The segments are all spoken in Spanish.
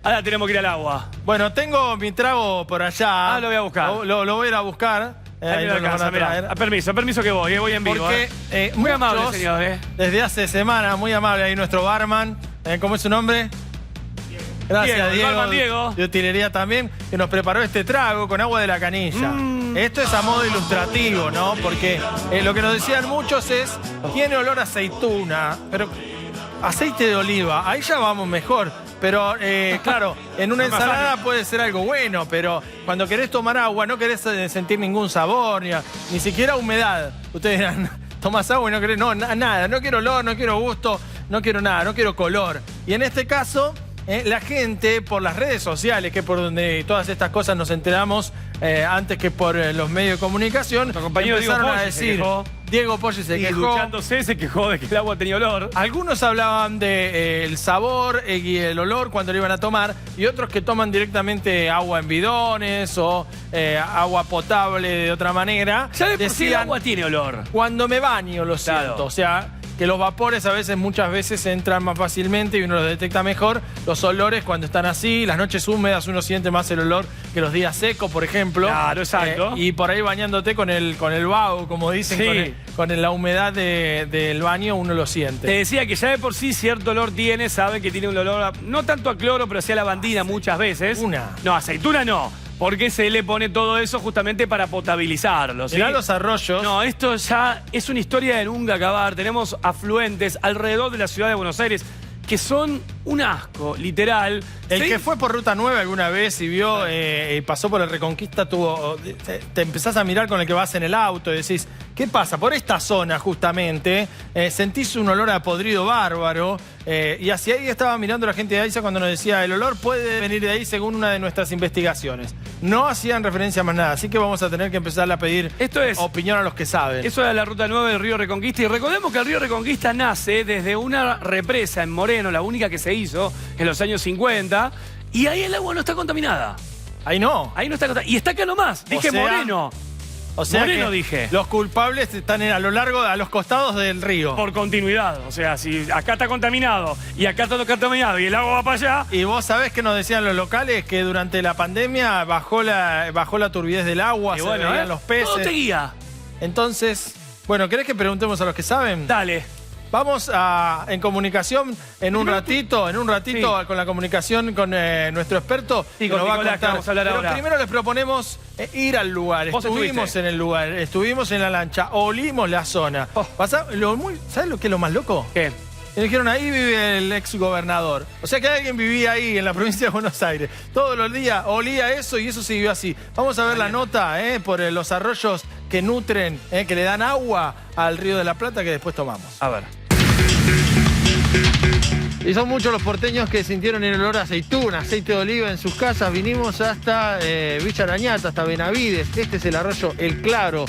Ahora tenemos que ir al agua. Bueno, tengo mi trago por allá. Ah, lo voy a buscar. Lo voy a ir a buscar. Ahí me lo van a traer. Permiso que voy en vivo. Porque muy amable, muchos, señor. Desde hace semanas, muy amable ahí nuestro barman. ¿Cómo es su nombre? Gracias, Diego. El barman Diego. De utilería también, que nos preparó este trago con agua de la canilla. Esto es a modo ilustrativo, ¿no? Porque lo que nos decían muchos es, tiene olor a aceituna, pero aceite de oliva, ahí ya vamos mejor. Pero, claro, en una ensalada puede ser algo bueno, pero cuando querés tomar agua no querés sentir ningún sabor, ni siquiera humedad. Ustedes dirán, tomás agua y no querés, no, nada, no quiero olor, no quiero gusto, no quiero nada, no quiero color. Y en este caso, la gente, por las redes sociales, que es por donde todas estas cosas nos enteramos antes que por los medios de comunicación, empezaron a decir... Diego Poggi se quejó. Duchándose se quejó de que el agua tenía olor. Algunos hablaban del sabor y el olor cuando lo iban a tomar, y otros que toman directamente agua en bidones o agua potable de otra manera. Ya de por sí el agua tiene olor. Cuando me baño lo siento, o sea... que los vapores muchas veces entran más fácilmente y uno los detecta mejor. Los olores cuando están así, las noches húmedas uno siente más el olor que los días secos, por ejemplo. Claro, exacto. Y por ahí bañándote con el vaho, como dicen, sí, con la humedad del baño uno lo siente. Te decía que ya de por sí cierto olor tiene, sabe que tiene un olor, no tanto a cloro, pero sí a lavandina muchas veces. No, aceituna no. Porque se le pone todo eso justamente para potabilizarlo, ¿sí? Mirá los arroyos. No, esto ya es una historia de nunca acabar. Tenemos afluentes alrededor de la ciudad de Buenos Aires que son un asco, literal. El que fue por Ruta 9 alguna vez y vio, pasó por el Reconquista, te empezás a mirar con el que vas en el auto y decís, ¿qué pasa? Por esta zona justamente sentís un olor a podrido bárbaro y hacia ahí estaba mirando la gente de AISA cuando nos decía, el olor puede venir de ahí según una de nuestras investigaciones. No hacían referencia a más nada, así que vamos a tener que empezar a pedir opinión a los que saben. Eso es la Ruta 9 del río Reconquista, y recordemos que el río Reconquista nace desde una represa en Moreno, la única que se hizo en los años 50, y ahí el agua no está contaminada. Ahí no. Ahí no está contaminada. Y está acá nomás. Dije Moreno. O sea, Moreno dije. Los culpables están a lo largo, a los costados del río. Por continuidad. O sea, si acá está contaminado y acá está contaminado y el agua va para allá. Y vos sabés que nos decían los locales que durante la pandemia bajó la turbidez del agua, se veían los peces. Todo te guía. Entonces, bueno, ¿querés que preguntemos a los que saben? Dale. Vamos en comunicación en un ratito con la comunicación con nuestro experto. Sí, con Nicolás, que vamos a hablar ahora. Pero primero les proponemos ir al lugar. Estuvimos en el lugar, estuvimos en la lancha, olimos la zona. ¿Sabes lo que es lo más loco? ¿Qué? Me dijeron, ahí vive el ex gobernador. O sea que alguien vivía ahí en la provincia de Buenos Aires. Todos los días olía eso y eso siguió así. Vamos a ver la nota por los arroyos que nutren, que le dan agua al Río de la Plata, que después tomamos. A ver. Y son muchos los porteños que sintieron el olor a aceituna, aceite de oliva en sus casas. Vinimos hasta Villa Arañata, hasta Benavides. Este es el arroyo El Claro,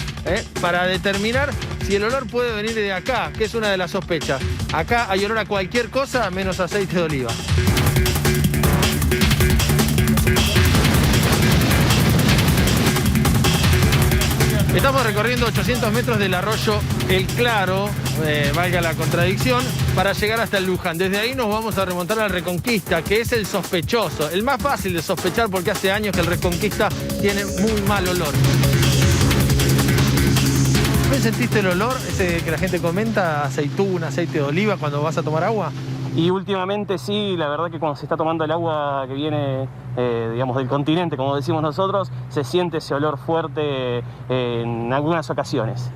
para determinar si el olor puede venir de acá, que es una de las sospechas. Acá hay olor a cualquier cosa menos aceite de oliva. Estamos recorriendo 800 metros del arroyo El Claro, valga la contradicción, para llegar hasta el Luján. Desde ahí nos vamos a remontar al Reconquista, que es el sospechoso, el más fácil de sospechar porque hace años que el Reconquista tiene muy mal olor. ¿No sentiste el olor ese que la gente comenta, aceituna, aceite de oliva, cuando vas a tomar agua? Y últimamente sí, la verdad que cuando se está tomando el agua que viene, digamos, del continente, como decimos nosotros, se siente ese olor fuerte en algunas ocasiones.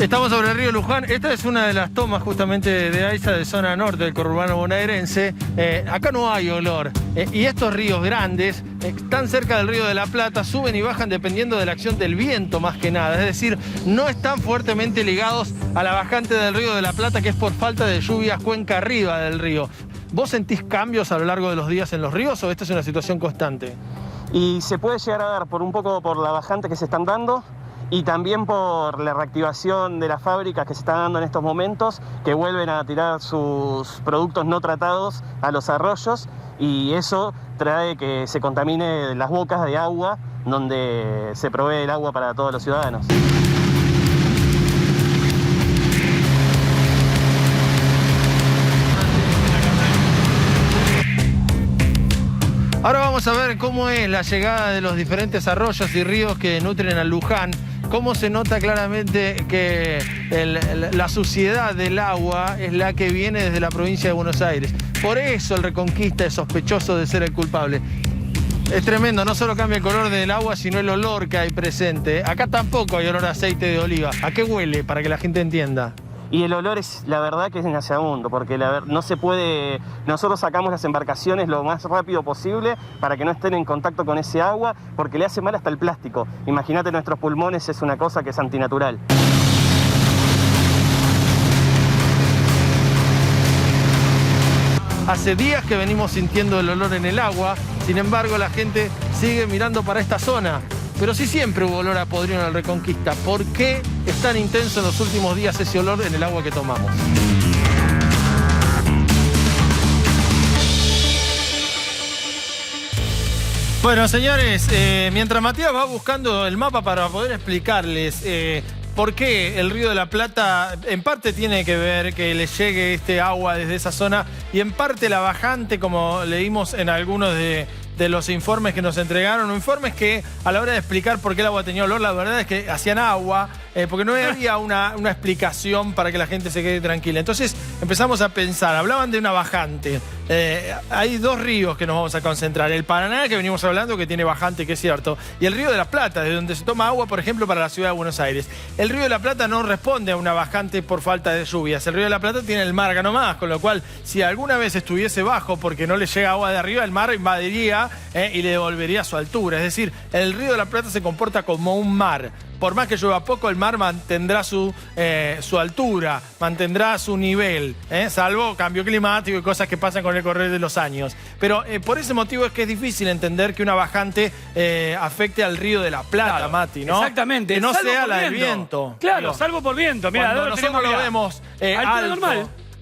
Estamos sobre el río Luján. Esta es una de las tomas justamente de AISA de zona norte del conurbano bonaerense. Acá no hay olor. Y estos ríos grandes, tan cerca del río de la Plata, suben y bajan dependiendo de la acción del viento más que nada. Es decir, no están fuertemente ligados a la bajante del río de la Plata, que es por falta de lluvias cuenca arriba del río. ¿Vos sentís cambios a lo largo de los días en los ríos o esta es una situación constante? Y se puede llegar a dar un poco por la bajante que se están dando y también por la reactivación de las fábricas que se están dando en estos momentos, que vuelven a tirar sus productos no tratados a los arroyos, y eso trae que se contamine las bocas de agua donde se provee el agua para todos los ciudadanos. Ahora vamos a ver cómo es la llegada de los diferentes arroyos y ríos que nutren a Luján. Cómo se nota claramente que la suciedad del agua es la que viene desde la provincia de Buenos Aires. Por eso el Reconquista es sospechoso de ser el culpable. Es tremendo, no solo cambia el color del agua, sino el olor que hay presente. Acá tampoco hay olor a aceite de oliva. ¿A qué huele? Para que la gente entienda. Y el olor es, la verdad, que es nauseabundo, porque no se puede... Nosotros sacamos las embarcaciones lo más rápido posible para que no estén en contacto con ese agua, porque le hace mal hasta el plástico. Imagínate, nuestros pulmones es una cosa que es antinatural. Hace días que venimos sintiendo el olor en el agua, sin embargo la gente sigue mirando para esta zona. Pero sí siempre hubo olor a podrido en el Reconquista. ¿Por qué es tan intenso en los últimos días ese olor en el agua que tomamos? Bueno, señores, mientras Matías va buscando el mapa para poder explicarles por qué el Río de la Plata en parte tiene que ver que les llegue este agua desde esa zona y en parte la bajante, como leímos en algunos de los informes que nos entregaron, informes que a la hora de explicar por qué el agua tenía olor, la verdad es que hacían agua, porque no había una explicación para que la gente se quede tranquila. Entonces empezamos a pensar, hablaban de una bajante. Hay dos ríos que nos vamos a concentrar. El Paraná, que venimos hablando, que tiene bajante, que es cierto, y el Río de la Plata, de donde se toma agua, por ejemplo, para la ciudad de Buenos Aires. El Río de la Plata no responde a una bajante por falta de lluvias. El Río de la Plata tiene el mar acá nomás, con lo cual, si alguna vez estuviese bajo porque no le llega agua de arriba, el mar invadiría y le devolvería su altura. Es decir, el Río de la Plata se comporta como un mar. Por más que llueva poco, el mar mantendrá su altura, mantendrá su nivel, salvo cambio climático y cosas que pasan con el correr de los años. Pero por ese motivo es que es difícil entender que una bajante afecte al Río de la Plata, claro, Mati, ¿no? Exactamente. Que no sea la del viento. Claro, digo, salvo por viento. Mira, cuando nosotros lo vemos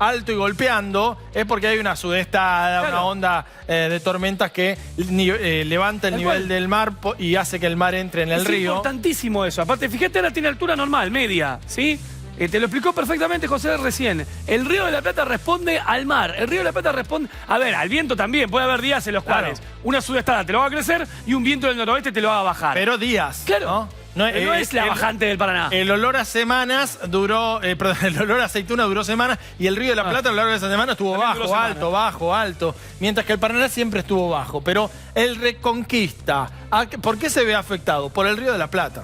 alto y golpeando, es porque hay una sudestada, claro, una onda de tormentas que levanta el nivel del mar y hace que el mar entre en el río. Es importantísimo eso. Aparte, fíjate, ahora tiene altura normal, media, ¿sí? Te lo explicó perfectamente José recién. El Río de la Plata responde al mar. El Río de la Plata responde, a ver, al viento también. Puede haber días en los cuales una sudestada te lo va a crecer y un viento del noroeste te lo va a bajar. Pero días, claro, ¿no? No es la bajante del Paraná. El olor a semanas duró, perdón, el olor a aceituna duró semanas y el Río de la Plata a lo largo de esa semana estuvo bajo, alto, bajo, alto. Mientras que el Paraná siempre estuvo bajo. Pero el Reconquista, ¿por qué se ve afectado? Por el Río de la Plata.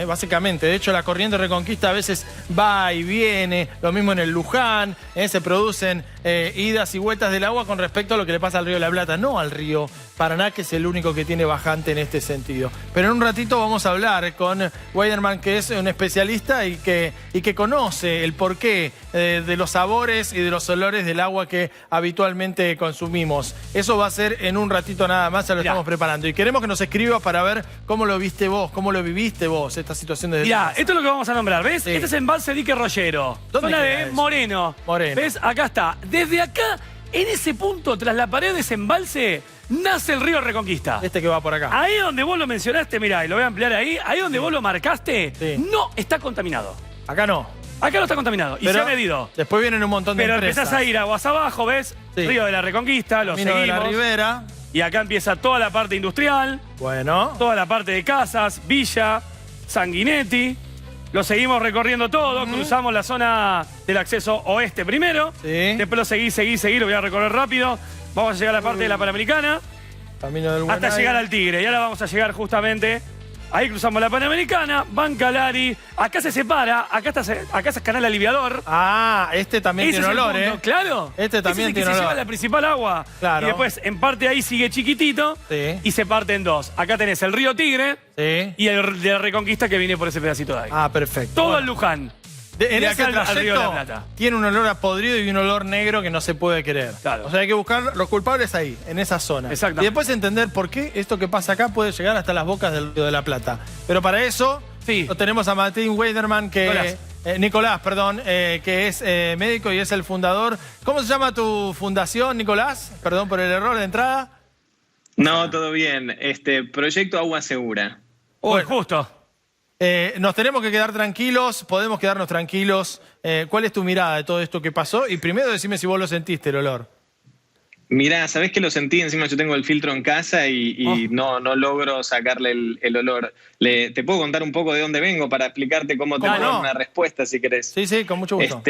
Básicamente, de hecho la corriente Reconquista a veces va y viene, lo mismo en el Luján, se producen idas y vueltas del agua con respecto a lo que le pasa al Río de la Plata, no al río Paraná, que es el único que tiene bajante en este sentido. Pero en un ratito vamos a hablar con Weiderman, que es un especialista y que conoce el porqué de los sabores y de los olores del agua que habitualmente consumimos. Eso va a ser en un ratito nada más, ya lo estamos preparando. Y queremos que nos escribas para ver cómo lo viste vos, cómo lo viviste vos, esta situación de... Mirá, esto es lo que vamos a nombrar, ¿ves? Sí. Este es Embalse Dique Rollero. ¿Dónde zona de Moreno. ¿Ves? Acá está. Desde acá, en ese punto, tras la pared de ese embalse, nace el río Reconquista. Este que va por acá. Ahí donde vos lo mencionaste, mirá, y lo voy a ampliar ahí, ahí donde vos lo marcaste, no está contaminado. Acá no. Acá no está contaminado y se ha medido. Después vienen un montón de empresas. Pero empezás a ir aguas abajo, ¿ves? Sí. Río de la Reconquista, lo seguimos. De la Ribera. Y acá empieza toda la parte industrial. Bueno. Toda la parte de casas, Villa, Sanguinetti. Lo seguimos recorriendo todo, cruzamos la zona del acceso oeste primero. Sí. Después lo seguí, lo voy a recorrer rápido. Vamos a llegar a la parte de la Panamericana. Camino del hasta llegar al Tigre. Y ahora vamos a llegar justamente... Ahí cruzamos la Panamericana, Bancalari. Acá se separa, acá es Canal Aliviador. Ah, este también tiene olor, ¿eh? Claro. Este también tiene olor. Se lleva la principal agua. Claro. Y después, en parte ahí sigue chiquitito. Sí. Y se parte en dos. Acá tenés el río Tigre. Sí. Y el de la Reconquista que viene por ese pedacito de ahí. Ah, perfecto. Todo el Luján. En ese trayecto tiene un olor a podrido y un olor negro que no se puede querer. Claro. O sea, hay que buscar los culpables ahí, en esa zona. Exacto. Y después entender por qué esto que pasa acá puede llegar hasta las bocas del Río de la Plata. Pero para eso Sí. Lo tenemos a Martín Weiderman, que Nicolás, perdón, que es médico y es el fundador. ¿Cómo se llama tu fundación, Nicolás? Perdón por el error de entrada. No, todo bien. Proyecto Agua Segura. Uy, justo. Nos tenemos que quedar tranquilos, podemos quedarnos tranquilos. ¿Cuál es tu mirada de todo esto que pasó? Y primero decime si vos lo sentiste, el olor. Mirá, ¿sabés que lo sentí? Encima yo tengo el filtro en casa y no logro sacarle el olor. Te puedo contar un poco de dónde vengo para explicarte cómo te puedo dar una respuesta, si querés. Sí, sí, con mucho gusto.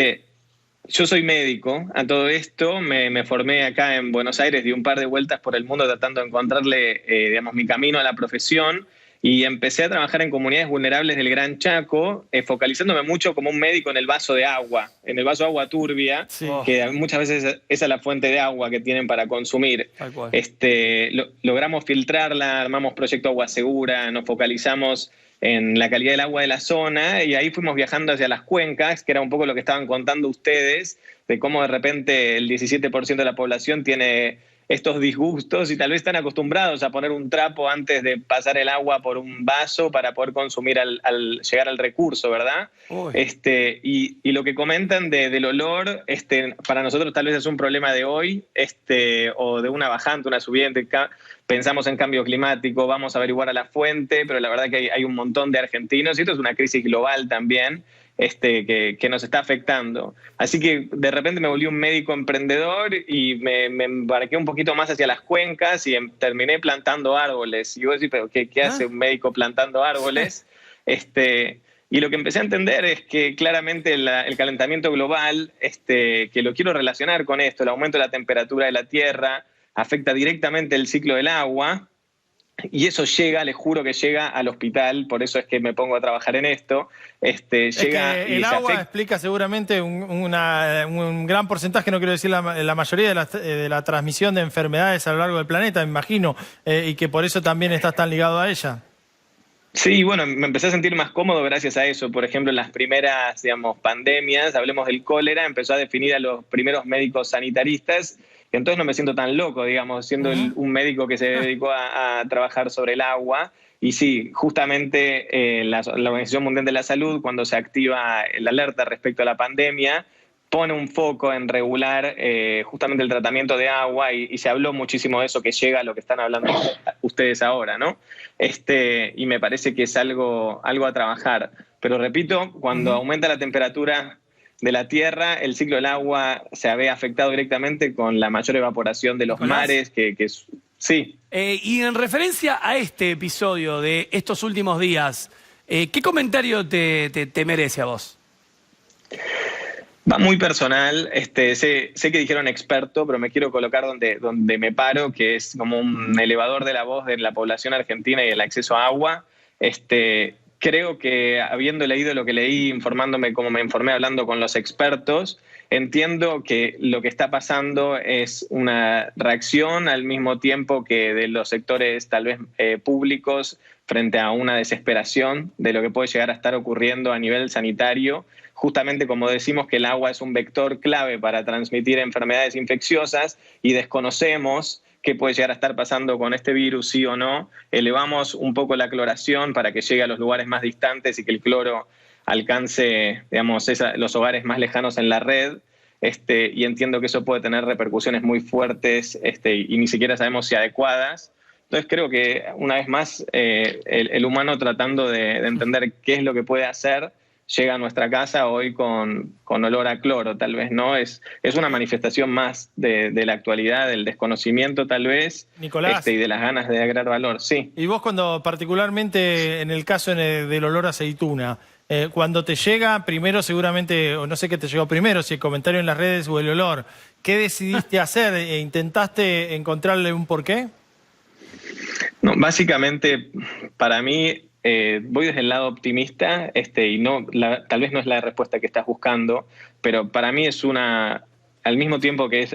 Yo soy médico. A todo esto me formé acá en Buenos Aires, di un par de vueltas por el mundo tratando de encontrarle, mi camino a la profesión. Y empecé a trabajar en comunidades vulnerables del Gran Chaco, focalizándome mucho como un médico en el vaso de agua, en el vaso de agua turbia, que muchas veces esa es la fuente de agua que tienen para consumir. Logramos filtrarla, armamos Proyecto Agua Segura, nos focalizamos en la calidad del agua de la zona y ahí fuimos viajando hacia las cuencas, que era un poco lo que estaban contando ustedes, de cómo de repente el 17% de la población tiene estos disgustos y tal vez están acostumbrados a poner un trapo antes de pasar el agua por un vaso para poder consumir al llegar al recurso, ¿verdad? Y lo que comentan del olor, para nosotros tal vez es un problema de hoy, o de una bajante, una subiente. Pensamos en cambio climático, vamos a averiguar a la fuente, pero la verdad que hay un montón de argentinos y esto es una crisis global también. Que nos está afectando. Así que de repente me volví un médico emprendedor y me embarqué un poquito más hacia las cuencas y terminé plantando árboles. Y vos decís, ¿pero qué hace un médico plantando árboles? Y lo que empecé a entender es que claramente el calentamiento global, que lo quiero relacionar con esto, el aumento de la temperatura de la Tierra, afecta directamente el ciclo del agua. Y eso llega, les juro que llega al hospital, por eso es que me pongo a trabajar en esto. Llega que el agua explica seguramente un gran porcentaje, no quiero decir la mayoría de la transmisión de enfermedades a lo largo del planeta, me imagino, y que por eso también estás tan ligado a ella. Sí, bueno, me empecé a sentir más cómodo gracias a eso. Por ejemplo, en las primeras, pandemias, hablemos del cólera, empezó a definir a los primeros médicos sanitaristas. Entonces no me siento tan loco, siendo un médico que se dedicó a trabajar sobre el agua. Y sí, justamente la Organización Mundial de la Salud, cuando se activa el alerta respecto a la pandemia, pone un foco en regular justamente el tratamiento de agua y se habló muchísimo de eso, que llega a lo que están hablando ustedes ahora, ¿no? Y me parece que es algo a trabajar. Pero repito, cuando aumenta la temperatura de la Tierra, el ciclo del agua se ve afectado directamente con la mayor evaporación de los mares, sí. Y en referencia a este episodio de estos últimos días, ¿qué comentario te merece a vos? Va muy personal, sé que dijeron experto, pero me quiero colocar donde me paro, que es como un elevador de la voz de la población argentina y el acceso a agua. Creo que habiendo leído lo que leí, informándome como me informé, hablando con los expertos, entiendo que lo que está pasando es una reacción al mismo tiempo que de los sectores tal vez públicos frente a una desesperación de lo que puede llegar a estar ocurriendo a nivel sanitario. Justamente como decimos que el agua es un vector clave para transmitir enfermedades infecciosas y desconocemos qué puede llegar a estar pasando con este virus, sí o no, elevamos un poco la cloración para que llegue a los lugares más distantes y que el cloro alcance, los hogares más lejanos en la red, y entiendo que eso puede tener repercusiones muy fuertes, y ni siquiera sabemos si adecuadas. Entonces creo que, una vez más, el humano tratando de entender qué es lo que puede hacer, llega a nuestra casa hoy con olor a cloro, tal vez, ¿no? Es una manifestación más de la actualidad, del desconocimiento, tal vez, Nicolás, y de las ganas de agregar valor, sí. Y vos cuando, particularmente en el caso del olor a aceituna, cuando te llega, primero seguramente, o no sé qué te llegó primero, si el comentario en las redes o el olor, ¿qué decidiste hacer? ¿Intentaste encontrarle un porqué? No, básicamente, para mí, voy desde el lado optimista, y tal vez no es la respuesta que estás buscando, pero para mí es una al mismo tiempo que es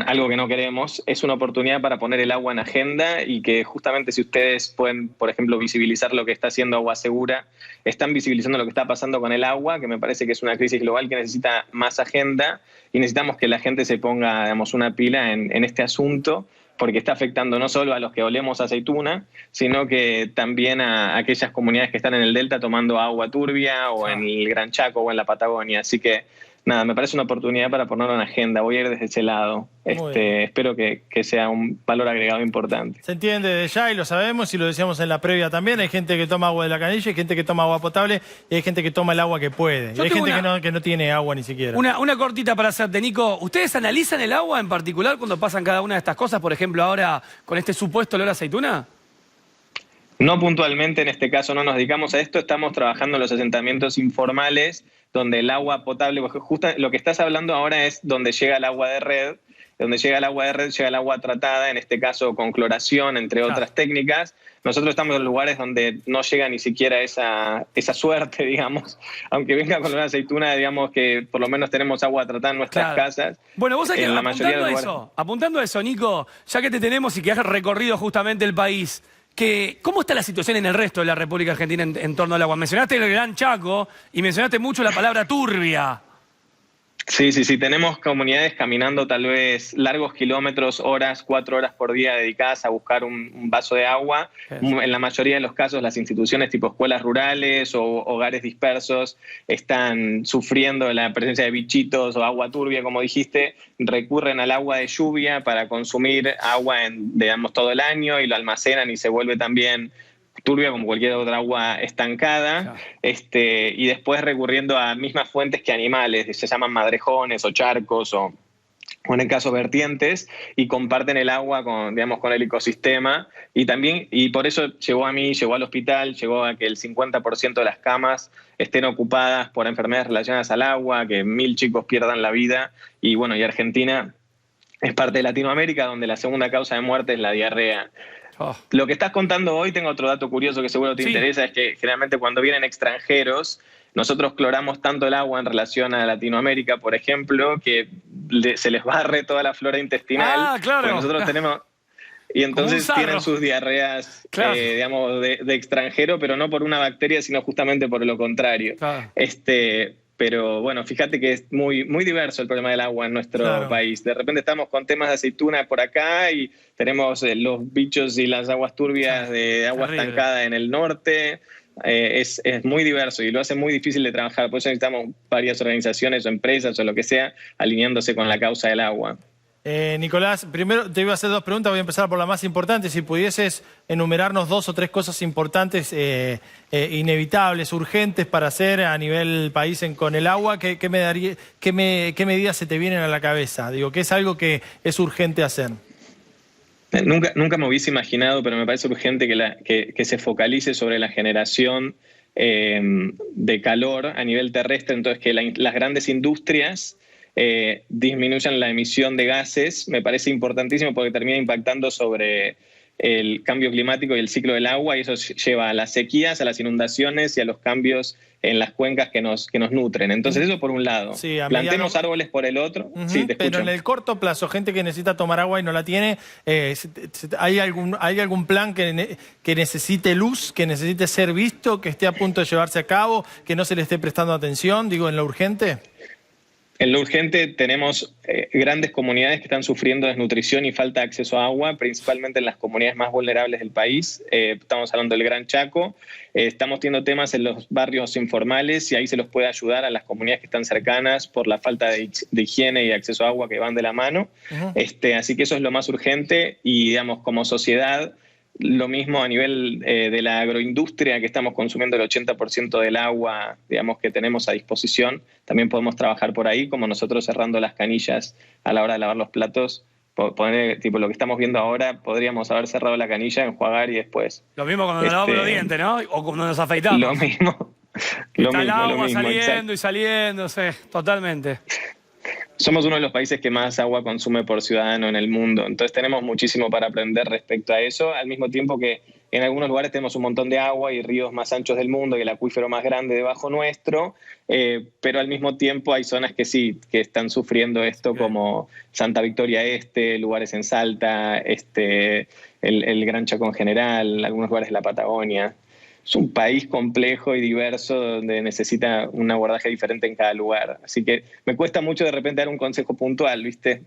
algo que no queremos, es una oportunidad para poner el agua en agenda y que justamente si ustedes pueden, por ejemplo, visibilizar lo que está haciendo Agua Segura, están visibilizando lo que está pasando con el agua, que me parece que es una crisis global que necesita más agenda y necesitamos que la gente se ponga, digamos, una pila en este asunto, porque está afectando no solo a los que olemos aceituna, sino que también a aquellas comunidades que están en el Delta tomando agua turbia o en el Gran Chaco o en la Patagonia. Así que, nada, me parece una oportunidad para ponerlo en agenda. Voy a ir desde ese lado. Espero que sea un valor agregado importante. Se entiende desde ya y lo sabemos y lo decíamos en la previa también. Hay gente que toma agua de la canilla, hay gente que toma agua potable y hay gente que toma el agua que puede. Y hay gente que no tiene agua ni siquiera. Una cortita para hacerte, Nico. ¿Ustedes analizan el agua en particular cuando pasan cada una de estas cosas? Por ejemplo, ahora con este supuesto olor a aceituna. No puntualmente, en este caso no nos dedicamos a esto, estamos trabajando en los asentamientos informales donde el agua potable, porque justo lo que estás hablando ahora es donde llega el agua de red, donde llega el agua de red, llega el agua tratada, en este caso con cloración, entre otras técnicas. Nosotros estamos en lugares donde no llega ni siquiera esa suerte, digamos, aunque venga con una aceituna, digamos que por lo menos tenemos agua tratada en nuestras casas. Bueno, vos sabés que apuntando a eso, Nico, ya que te tenemos y que has recorrido justamente el país, ¿cómo está la situación en el resto de la República Argentina en torno al agua? Mencionaste el Gran Chaco y mencionaste mucho la palabra turbia. Sí, tenemos comunidades caminando tal vez largos kilómetros, 4 horas por día dedicadas a buscar un vaso de agua. En la mayoría de los casos las instituciones tipo escuelas rurales o hogares dispersos están sufriendo la presencia de bichitos o agua turbia, como dijiste, recurren al agua de lluvia para consumir agua digamos, todo el año y lo almacenan y se vuelve también turbia como cualquier otra agua estancada, y después recurriendo a mismas fuentes que animales, se llaman madrejones o charcos o en el caso vertientes, y comparten el agua con el ecosistema, y por eso llegó al hospital, llegó a que el 50% de las camas estén ocupadas por enfermedades relacionadas al agua, que 1000 chicos pierdan la vida, y Argentina es parte de Latinoamérica, donde la segunda causa de muerte es la diarrea. Lo que estás contando hoy, tengo otro dato curioso que seguro te interesa, es que generalmente cuando vienen extranjeros, nosotros cloramos tanto el agua en relación a Latinoamérica, por ejemplo, que se les barre toda la flora intestinal. Claro. Nosotros tenemos... Y entonces tienen sus diarreas, digamos, de extranjero, pero no por una bacteria, sino justamente por lo contrario. Pero bueno, fíjate que es muy, muy diverso el problema del agua en nuestro país. De repente estamos con temas de aceituna por acá y tenemos los bichos y las aguas turbias de agua estancada en el norte. Es muy diverso y lo hace muy difícil de trabajar. Por eso necesitamos varias organizaciones o empresas o lo que sea alineándose con la causa del agua. Nicolás, primero te iba a hacer 2 preguntas, voy a empezar por la más importante. Si pudieses enumerarnos 2 o 3 cosas importantes, inevitables, urgentes para hacer a nivel país con el agua, ¿qué medidas se te vienen a la cabeza? Digo, ¿qué es algo que es urgente hacer? Nunca me hubiese imaginado, pero me parece urgente que se focalice sobre la generación de calor a nivel terrestre, entonces que las grandes industrias disminuyan la emisión de gases. Me parece importantísimo porque termina impactando sobre el cambio climático y el ciclo del agua, y eso lleva a las sequías, a las inundaciones y a los cambios en las cuencas que nos nutren. Entonces eso por un lado. Plantemos árboles por el otro. Sí, te escucho. Pero en el corto plazo, gente que necesita tomar agua y no la tiene, ¿hay algún plan que necesite luz, que necesite ser visto, que esté a punto de llevarse a cabo, que no se le esté prestando atención, digo, en lo urgente? En lo urgente tenemos grandes comunidades que están sufriendo desnutrición y falta de acceso a agua, principalmente en las comunidades más vulnerables del país. Estamos hablando del Gran Chaco. Estamos teniendo temas en los barrios informales y ahí se los puede ayudar a las comunidades que están cercanas por la falta de higiene y acceso a agua que van de la mano. Así que eso es lo más urgente y, digamos, como sociedad, lo mismo a nivel de la agroindustria, que estamos consumiendo el 80% del agua, digamos, que tenemos a disposición. También podemos trabajar por ahí, como nosotros cerrando las canillas a la hora de lavar los platos. Poner, tipo, lo que estamos viendo ahora, podríamos haber cerrado la canilla, enjuagar y después... Lo mismo cuando nos lavamos los dientes, ¿no? O cuando nos afeitamos. Lo mismo. Está el agua saliendo y saliendo, totalmente. Somos uno de los países que más agua consume por ciudadano en el mundo, entonces tenemos muchísimo para aprender respecto a eso, al mismo tiempo que En algunos lugares tenemos un montón de agua y ríos más anchos del mundo y el acuífero más grande debajo nuestro, pero al mismo tiempo hay zonas que sí, que están sufriendo esto, como Santa Victoria Este, lugares en Salta, el Gran Chaco en general, algunos lugares de la Patagonia. Es un país complejo y diverso donde necesita un abordaje diferente en cada lugar. Así que me cuesta mucho de repente dar un consejo puntual, ¿viste?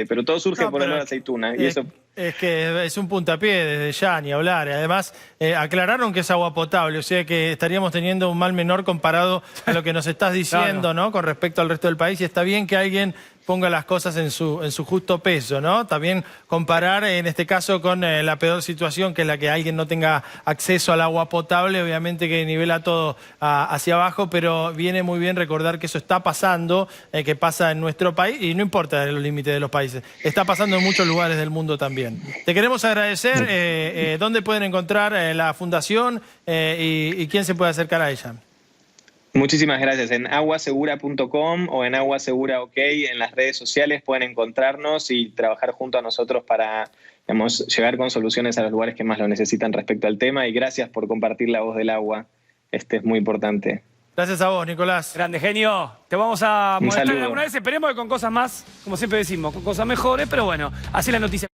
Pero todo surge por olor a aceituna. Y eso... Es que es un puntapié desde ya, ni hablar. Además, aclararon que es agua potable, o sea que estaríamos teniendo un mal menor comparado a lo que nos estás diciendo, claro, ¿no? Con respecto al resto del país. Y está bien que alguien ponga las cosas en su justo peso, ¿no? También comparar, en este caso, con la peor situación, que es la que alguien no tenga acceso al agua potable, obviamente que nivela todo hacia abajo, pero viene muy bien recordar que eso está pasando, que pasa en nuestro país, y no importa los límites de los países, está pasando en muchos lugares del mundo también. Te queremos agradecer. ¿Dónde pueden encontrar la fundación y quién se puede acercar a ella? Muchísimas gracias. En aguasegura.com o en Aguasegura OK, en las redes sociales pueden encontrarnos y trabajar junto a nosotros para, digamos, llegar con soluciones a los lugares que más lo necesitan respecto al tema. Y gracias por compartir la voz del agua. Es muy importante. Gracias a vos, Nicolás. Grande, genio. Te vamos a molestar alguna vez. Esperemos que con cosas más, como siempre decimos, con cosas mejores, pero bueno, así la noticia.